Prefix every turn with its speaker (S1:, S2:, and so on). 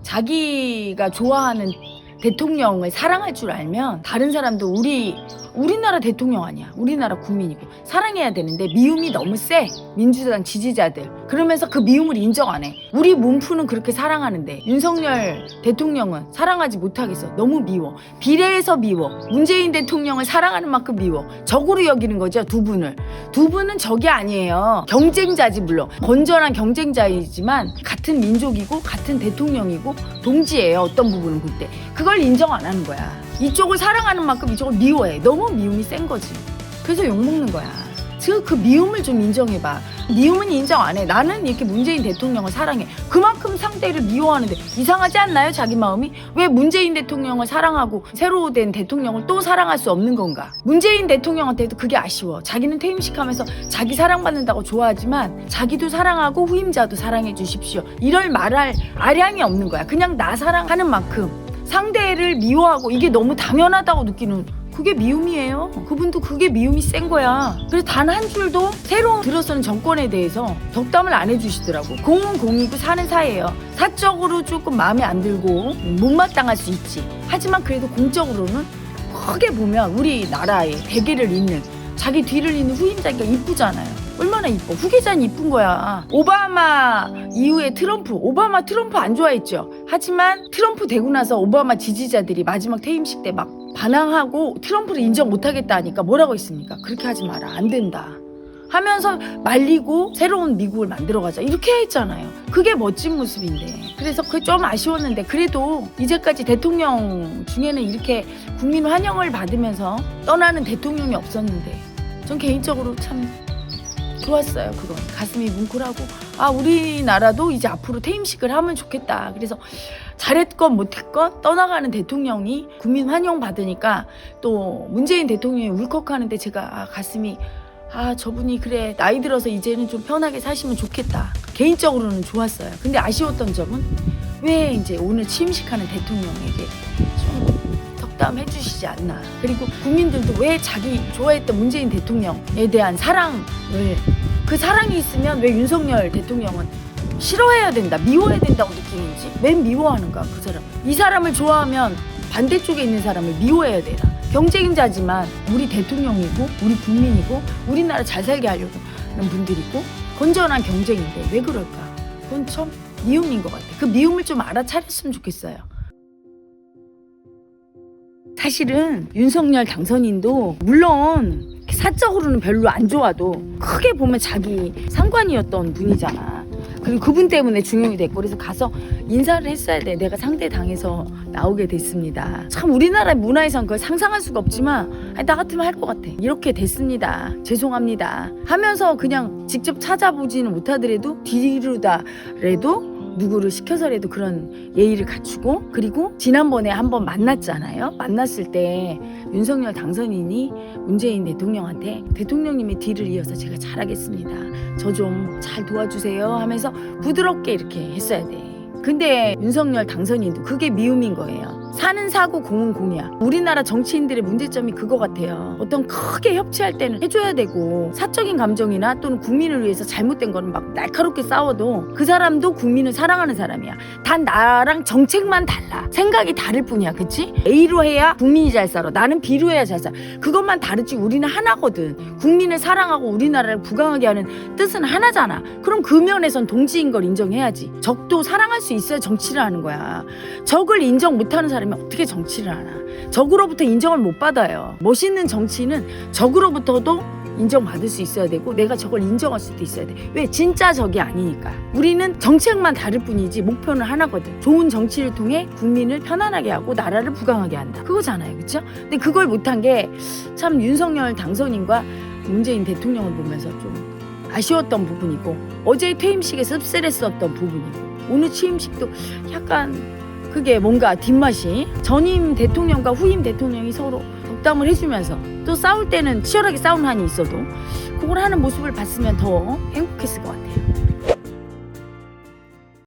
S1: 자기가 좋아하는 대통령을 사랑할 줄 알면 다른 사람도 우리나라 대통령 아니야. 우리나라 국민이고 사랑해야 되는데 미움이 너무 세. 민주당 지지자들. 그러면서 그 미움을 인정 안 해. 우리 문프는 그렇게 사랑하는데 윤석열 대통령은 사랑하지 못하겠어. 너무 미워. 비례해서 미워. 문재인 대통령을 사랑하는 만큼 미워. 적으로 여기는 거죠. 두 분을. 두 분은 적이 아니에요. 경쟁자지 물론. 건전한 경쟁자이지만 같은 민족이고 같은 대통령이고 동지예요. 어떤 부분은 그때. 그걸 인정 안 하는 거야. 이쪽을 사랑하는 만큼 이쪽을 미워해. 너무 미움이 센 거지. 그래서 욕먹는 거야. 그 미움을 좀 인정해봐. 미움은 인정 안 해. 나는 이렇게 문재인 대통령을 사랑해. 그만큼 상대를 미워하는데 이상하지 않나요? 자기 마음이? 왜 문재인 대통령을 사랑하고 새로 된 대통령을 또 사랑할 수 없는 건가? 문재인 대통령한테도 그게 아쉬워. 자기는 퇴임식 하면서 자기 사랑받는다고 좋아하지만 자기도 사랑하고 후임자도 사랑해 주십시오. 이럴 말할 아량이 없는 거야. 그냥 나 사랑하는 만큼 상대를 미워하고 이게 너무 당연하다고 느끼는 그게 미움이에요. 그분도 그게 미움이 센 거야. 그래서 단 한 줄도 새로 들어서는 정권에 대해서 덕담을 안 해주시더라고. 공은 공이고 사는 사이예요. 사적으로 조금 마음에 안 들고 못마땅할 수 있지. 하지만 그래도 공적으로는 크게 보면 우리나라의 대계를 잇는 자기 뒤를 잇는 후임자가 이쁘잖아요. 얼마나 이뻐. 후계자는 이쁜 거야. 오바마 이후에 트럼프 안 좋아했죠. 하지만 트럼프 되고 나서 오바마 지지자들이 마지막 퇴임식 때 막 반항하고 트럼프를 인정 못하겠다 하니까 뭐라고 했습니까? 그렇게 하지 마라. 안 된다. 하면서 말리고 새로운 미국을 만들어가자. 이렇게 했잖아요. 그게 멋진 모습인데. 그래서 그게 좀 아쉬웠는데 그래도 이제까지 대통령 중에는 이렇게 국민 환영을 받으면서 떠나는 대통령이 없었는데 전 개인적으로 참 좋았어요. 그건 가슴이 뭉클하고 우리나라도 이제 앞으로 퇴임식을 하면 좋겠다. 그래서 잘했건 못했건 떠나가는 대통령이 국민 환영 받으니까 또 문재인 대통령이 울컥하는데 제가 가슴이 저분이 그래 나이 들어서 이제는 좀 편하게 사시면 좋겠다. 개인적으로는 좋았어요. 근데 아쉬웠던 점은 왜 이제 오늘 취임식하는 대통령에게 좀 덕담해 주시지 않나. 그리고 국민들도 왜 자기 좋아했던 문재인 대통령에 대한 사랑을 그 사랑이 있으면 왜 윤석열 대통령은 싫어해야 된다, 미워해야 된다고 느끼는지 왜 미워하는가 그 사람. 이 사람을 좋아하면 반대쪽에 있는 사람을 미워해야 되나. 경쟁자지만 우리 대통령이고 우리 국민이고 우리나라 잘 살게 하려고 하는 분들이고 건전한 경쟁인데 왜 그럴까. 그건 참 미움인 것 같아. 그 미움을 좀 알아차렸으면 좋겠어요. 사실은 윤석열 당선인도 물론 사적으로는 별로 안 좋아도 크게 보면 자기 상관이었던 분이잖아. 그리고 그분 때문에 중용이 됐고 그래서 가서 인사를 했어야 돼. 내가 상대 당에서 나오게 됐습니다. 참 우리나라 문화에선 그걸 상상할 수가 없지만 나 같으면 할 것 같아. 이렇게 됐습니다. 죄송합니다. 하면서 그냥 직접 찾아보지는 못하더라도 뒤로다라도 누구를 시켜서라도 그런 예의를 갖추고 그리고 지난번에 한번 만났잖아요. 만났을 때 윤석열 당선인이 문재인 대통령한테 대통령님의 뒤를 이어서 제가 잘하겠습니다. 저 좀 잘 도와주세요 하면서 부드럽게 이렇게 했어야 돼. 근데 윤석열 당선인도 그게 미움인 거예요. 사는 사고 공은 공이야. 우리나라 정치인들의 문제점이 그거 같아요. 어떤 크게 협치할 때는 해줘야 되고 사적인 감정이나 또는 국민을 위해서 잘못된 거는 막 날카롭게 싸워도 그 사람도 국민을 사랑하는 사람이야. 단 나랑 정책만 달라. 생각이 다를 뿐이야. 그치? A로 해야 국민이 잘 살아. 나는 B로 해야 잘 살아. 그것만 다르지 우리는 하나거든. 국민을 사랑하고 우리나라를 부강하게 하는 뜻은 하나잖아. 그럼 그 면에선 동지인 걸 인정해야지. 적도 사랑할 수 있어야 정치를 하는 거야. 적을 인정 못하는 사람이 어떻게 정치를 하나. 적으로부터 인정을 못 받아요. 멋있는 정치는 적으로부터도 인정받을 수 있어야 되고 내가 저걸 인정할 수도 있어야 돼. 왜? 진짜 적이 아니니까. 우리는 정책만 다를 뿐이지 목표는 하나거든. 좋은 정치를 통해 국민을 편안하게 하고 나라를 부강하게 한다. 그거잖아요. 그렇죠? 근데 그걸 못한 게 참 윤석열 당선인과 문재인 대통령을 보면서 좀 아쉬웠던 부분이고 어제 퇴임식에 씁쓸했었던 부분이고 오늘 취임식도 약간 그게 뭔가 뒷맛이 전임 대통령과 후임 대통령이 서로 덕담을 해주면서 또 싸울 때는 치열하게 싸우는 한이 있어도 그걸 하는 모습을 봤으면 더 행복했을 것 같아요.